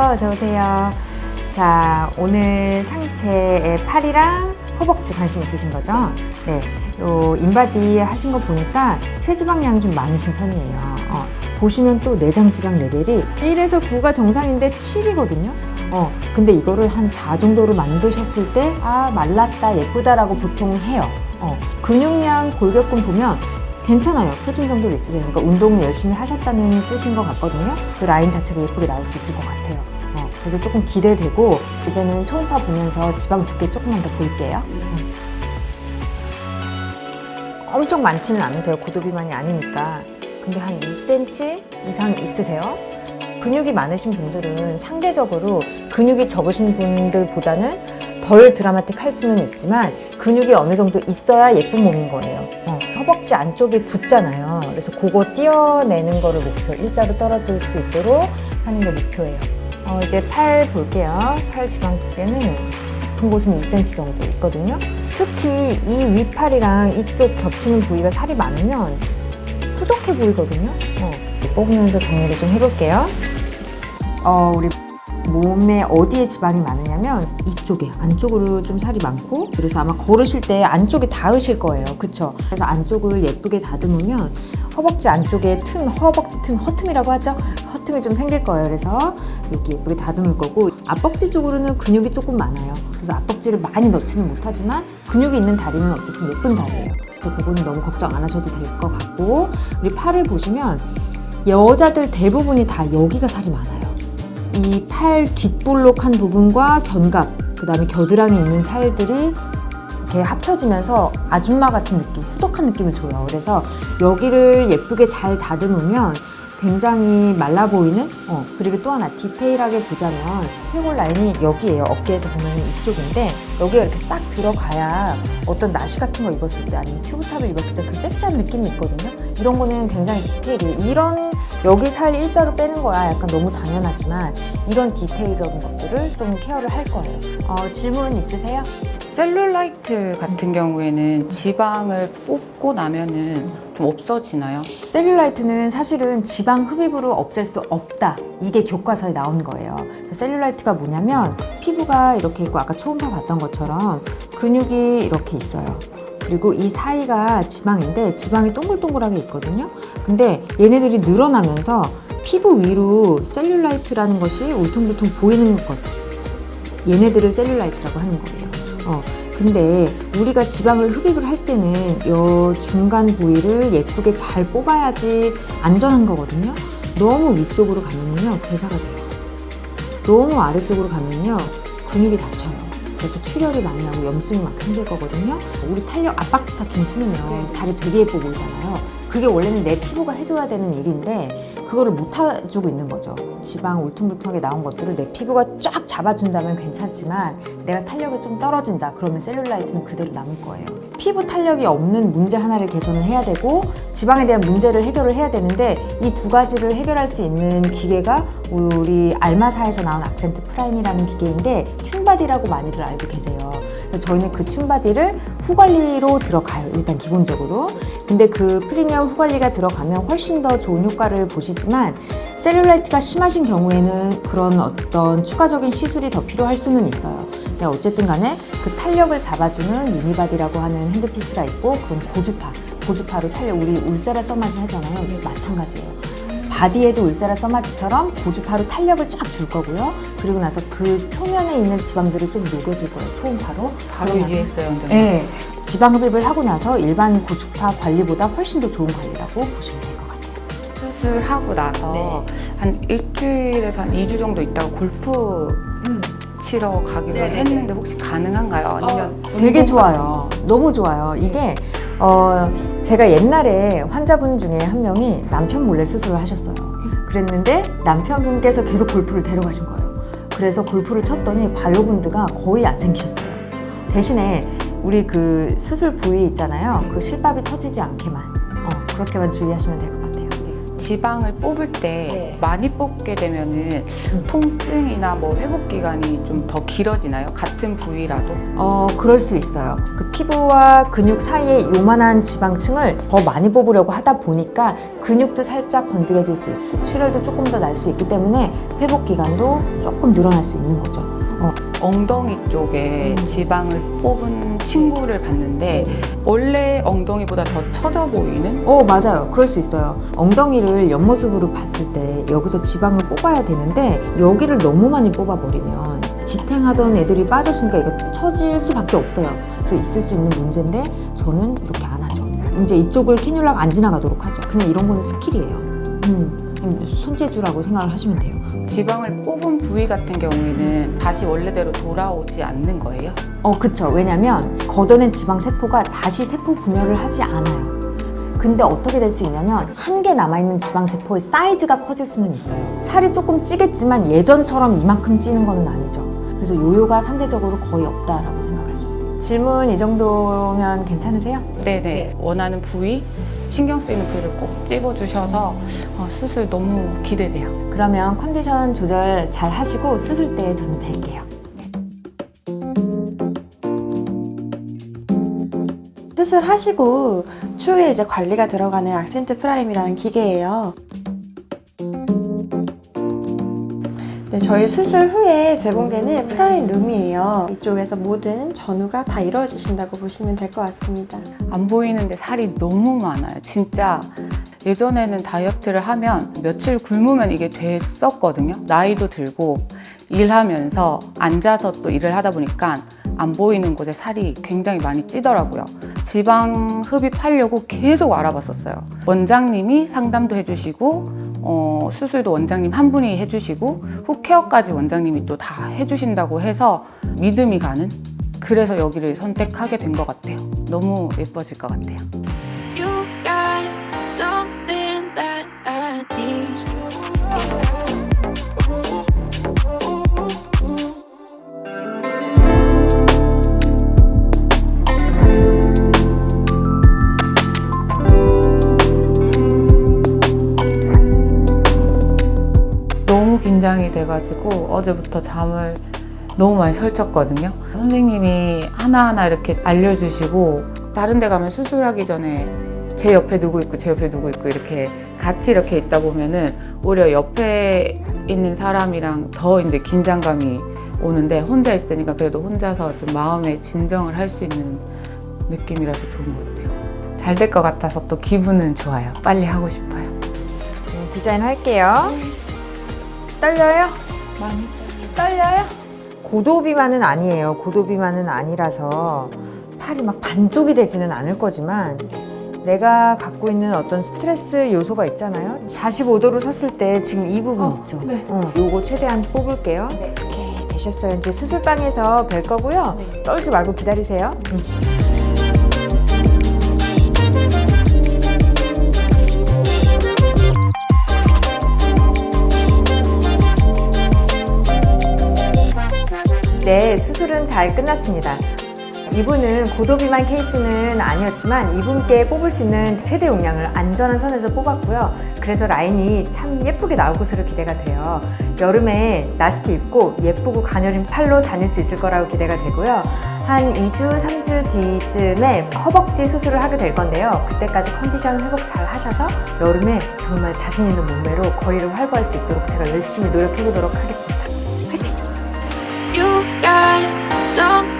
어서오세요. 자, 오늘 상체의 팔이랑 허벅지 관심 있으신 거죠? 네, 요 인바디 하신 거 보니까 체지방량이 좀 많으신 편이에요. 보시면 또 내장 지방 레벨이 1에서 9가 정상인데 7이거든요. 근데 이거를 한 4 정도로 만드셨을 때 말랐다, 예쁘다라고 보통 해요. 근육량 골격근 보면 괜찮아요. 표준 정도로 있으세요. 그러니까 운동 열심히 하셨다는 뜻인 것 같거든요. 그 라인 자체가 예쁘게 나올 수 있을 것 같아요. 그래서 조금 기대되고, 이제는 초음파 보면서 지방 두께 조금만 더 볼게요. 엄청 많지는 않으세요. 고도비만이 아니니까. 근데 한 2cm 이상 있으세요. 근육이 많으신 분들은 상대적으로 근육이 적으신 분들보다는 덜 드라마틱할 수는 있지만 근육이 어느 정도 있어야 예쁜 몸인 거예요. 허벅지 안쪽에 붙잖아요. 그래서 그거 띄어내는 거를 목표, 일자로 떨어질 수 있도록 하는 게 목표예요. 이제 팔 볼게요. 팔 지방 두께는 높은 곳은 2cm 정도 있거든요. 특히 이 위팔이랑 이쪽 겹치는 부위가 살이 많으면 후덕해 보이거든요. 뽑으면서 정리를 좀 해볼게요. 우리 몸에 어디에 지방이 많으냐면 이쪽에, 안쪽으로 좀 살이 많고, 그래서 아마 걸으실 때 안쪽에 닿으실 거예요. 그쵸? 그래서 안쪽을 예쁘게 다듬으면 허벅지 안쪽에 틈, 허벅지 틈, 허틈이라고 하죠? 허틈이 좀 생길 거예요. 그래서 여기 예쁘게 다듬을 거고, 앞벅지 쪽으로는 근육이 조금 많아요. 그래서 앞벅지를 많이 넣지는 못하지만 근육이 있는 다리는 어쨌든 예쁜 다리예요. 그래서 그거는 너무 걱정 안 하셔도 될 것 같고, 우리 팔을 보시면 여자들 대부분이 다 여기가 살이 많아요. 이 팔 뒷볼록한 부분과 견갑, 그 다음에 겨드랑이 있는 살들이 이렇게 합쳐지면서 아줌마 같은 느낌, 후덕한 느낌을 줘요. 그래서 여기를 예쁘게 잘 다듬으면 굉장히 말라 보이는, 그리고 또 하나 디테일하게 보자면 해골 라인이 여기예요. 어깨에서 보면 이쪽인데 여기가 이렇게 싹 들어가야 어떤 나시 같은 거 입었을 때, 아니면 튜브탑을 입었을 때 그 섹시한 느낌이 있거든요. 이런 거는 굉장히 디테일이에요. 이런 여기 살 일자로 빼는 거야 약간 너무 당연하지만, 이런 디테일적인 것들을 좀 케어를 할 거예요. 질문 있으세요? 셀룰라이트 같은 경우에는 지방을 뽑고 나면은 좀 없어지나요? 셀룰라이트는 사실은 지방 흡입으로 없앨 수 없다. 이게 교과서에 나온 거예요. 그래서 셀룰라이트가 뭐냐면 피부가 이렇게 있고 아까 초음파 봤던 것처럼 근육이 이렇게 있어요. 그리고 이 사이가 지방인데 지방이 동글동글하게 있거든요. 근데 얘네들이 늘어나면서 피부 위로 셀룰라이트라는 것이 울퉁불퉁 보이는 것, 얘네들을 셀룰라이트라고 하는 거예요. 근데 우리가 지방을 흡입을 할 때는 이 중간 부위를 예쁘게 잘 뽑아야지 안전한 거거든요. 너무 위쪽으로 가면요 괴사가 돼요. 너무 아래쪽으로 가면요 근육이 다쳐요. 그래서 출혈이 많이 나고 염증이 막 생길 거거든요. 우리 탄력 압박 스타팅 신으면 다리 되게 예뻐 보이잖아요. 그게 원래는 내 피부가 해줘야 되는 일인데 그거를 못 해주고 있는 거죠. 지방 울퉁불퉁하게 나온 것들을 내 피부가 쫙 잡아준다면 괜찮지만 내가 탄력이 좀 떨어진다 그러면 셀룰라이트는 그대로 남을 거예요. 피부 탄력이 없는 문제 하나를 개선을 해야 되고 지방에 대한 문제를 해결을 해야 되는데, 이 두 가지를 해결할 수 있는 기계가 우리 알마사에서 나온 악센트 프라임이라는 기계인데 튠바디라고 많이들 알고 계세요. 그래서 저희는 그 튠바디를 후관리로 들어가요. 일단 기본적으로. 근데 그 프리미엄 후관리가 들어가면 훨씬 더 좋은 효과를 보시지만, 셀룰라이트가 심하신 경우에는 그런 어떤 추가적인 시술이 더 필요할 수는 있어요. 근데 어쨌든 간에 그 탄력을 잡아주는 유니바디라고 하는 핸드피스가 있고, 그건 고주파로 탄력, 우리 울세라 써마지 하잖아요. 마찬가지예요. 바디에도 울세라 써마지처럼 고주파로 탄력을 쫙 줄 거고요. 그리고 나서 그 표면에 있는 지방들을 좀 녹여줄 거예요. 초음파로. 바로 이해했어요, 원장님. 네. 지방 흡입을 하고 나서 일반 고주파 관리보다 훨씬 더 좋은 관리라고 보시면 될 것 같아요. 수술하고 나서 한 일주일에서 한 2주 정도 있다가 골프 치러 가기로 했는데 혹시 가능한가요? 아니면 되게 좋아요. 너무 좋아요. 이게 제가 옛날에 환자분 중에 한 명이 남편 몰래 수술을 하셨어요. 그랬는데 남편분께서 계속 골프를 데려가신 거예요. 그래서 골프를 쳤더니 바이오분드가 거의 안 생기셨어요. 대신에 우리 그 수술 부위 있잖아요. 그 실밥이 터지지 않게만 그렇게만 주의하시면 될 것 같아요. 지방을 뽑을 때 네. 많이 뽑게 되면은 통증이나 뭐 회복 기간이 좀 더 길어지나요? 같은 부위라도? 그럴 수 있어요. 그 피부와 근육 사이에 요만한 지방층을 더 많이 뽑으려고 하다 보니까 근육도 살짝 건드려질 수 있고 출혈도 조금 더 날 수 있기 때문에 회복 기간도 조금 늘어날 수 있는 거죠. 엉덩이 쪽에 지방을 뽑은 친구를 봤는데 원래 엉덩이보다 더 처져 보이는? 맞아요. 그럴 수 있어요. 엉덩이를 옆모습으로 봤을 때 여기서 지방을 뽑아야 되는데 여기를 너무 많이 뽑아버리면 지탱하던 애들이 빠졌으니까 이거 처질 수밖에 없어요. 그래서 있을 수 있는 문제인데 저는 이렇게 안 하죠. 이제 이쪽을 캐뉼라가 안 지나가도록 하죠. 그냥 이런 거는 스킬이에요. 손재주라고 생각을 하시면 돼요. 지방을 뽑은 부위 같은 경우에는 다시 원래대로 돌아오지 않는 거예요? 그쵸. 왜냐면 걷어낸 지방 세포가 다시 세포 분열을 하지 않아요. 근데 어떻게 될 수 있냐면 한 개 남아있는 지방 세포의 사이즈가 커질 수는 있어요. 살이 조금 찌겠지만 예전처럼 이만큼 찌는 거는 아니죠. 그래서 요요가 상대적으로 거의 없다라고 생각하시면 돼요. 질문 이 정도면 괜찮으세요? 네네. 원하는 부위, 신경 쓰이는 부위를 꼭 찝어주셔서 수술 너무 기대돼요. 그러면 컨디션 조절 잘 하시고 수술 때 저는 뵐게요. 수술하시고 추후에 이제 관리가 들어가는 악센트 프라임이라는 기계예요. 네, 저희 수술 후에 제공되는 프라임 룸이에요. 이쪽에서 모든 전후가 다 이루어지신다고 보시면 될 것 같습니다. 안 보이는데 살이 너무 많아요. 진짜 예전에는 다이어트를 하면 며칠 굶으면 이게 됐었거든요. 나이도 들고 일하면서 앉아서 또 일을 하다 보니까 안 보이는 곳에 살이 굉장히 많이 찌더라고요. 지방 흡입하려고 계속 알아봤었어요. 원장님이 상담도 해주시고 수술도 원장님 한 분이 해주시고 훅케어까지 원장님이 또 다 해주신다고 해서 믿음이 가는, 그래서 여기를 선택하게 된 것 같아요. 너무 예뻐질 것 같아요. You got something that I need. 너무 긴장이 돼가지고 어제부터 잠을 너무 많이 설쳤거든요. 선생님이 하나하나 이렇게 알려주시고 다른 데 가면 수술하기 전에 제 옆에 누구 있고 제 옆에 누구 있고 이렇게 같이 이렇게 있다 보면은 오히려 옆에 있는 사람이랑 더 이제 긴장감이 오는데 혼자 있으니까 그래도 혼자서 좀 마음의 진정을 할 수 있는 느낌이라서 좋은 것 같아요. 잘 될 것 같아서 또 기분은 좋아요. 빨리 하고 싶어요. 디자인 할게요. 떨려요? 많이. 떨려요? 고도 비만은 아니에요. 고도 비만은 아니라서 팔이 막 반쪽이 되지는 않을 거지만 내가 갖고 있는 어떤 스트레스 요소가 있잖아요. 45도로 섰을 때 지금 이 부분 있죠. 네. 요거 최대한 뽑을게요. 이렇게 되셨어요. 이제 수술방에서 뵐 거고요. 떨지 말고 기다리세요. 네, 수술은 잘 끝났습니다. 이분은 고도비만 케이스는 아니었지만 이분께 뽑을 수 있는 최대 용량을 안전한 선에서 뽑았고요. 그래서 라인이 참 예쁘게 나올 것으로 기대가 돼요. 여름에 나시티 입고 예쁘고 가녀린 팔로 다닐 수 있을 거라고 기대가 되고요. 한 2주, 3주 뒤쯤에 허벅지 수술을 하게 될 건데요. 그때까지 컨디션 회복 잘 하셔서 여름에 정말 자신 있는 몸매로 거리를 활보할 수 있도록 제가 열심히 노력해 보도록 하겠습니다. 화이팅! You got something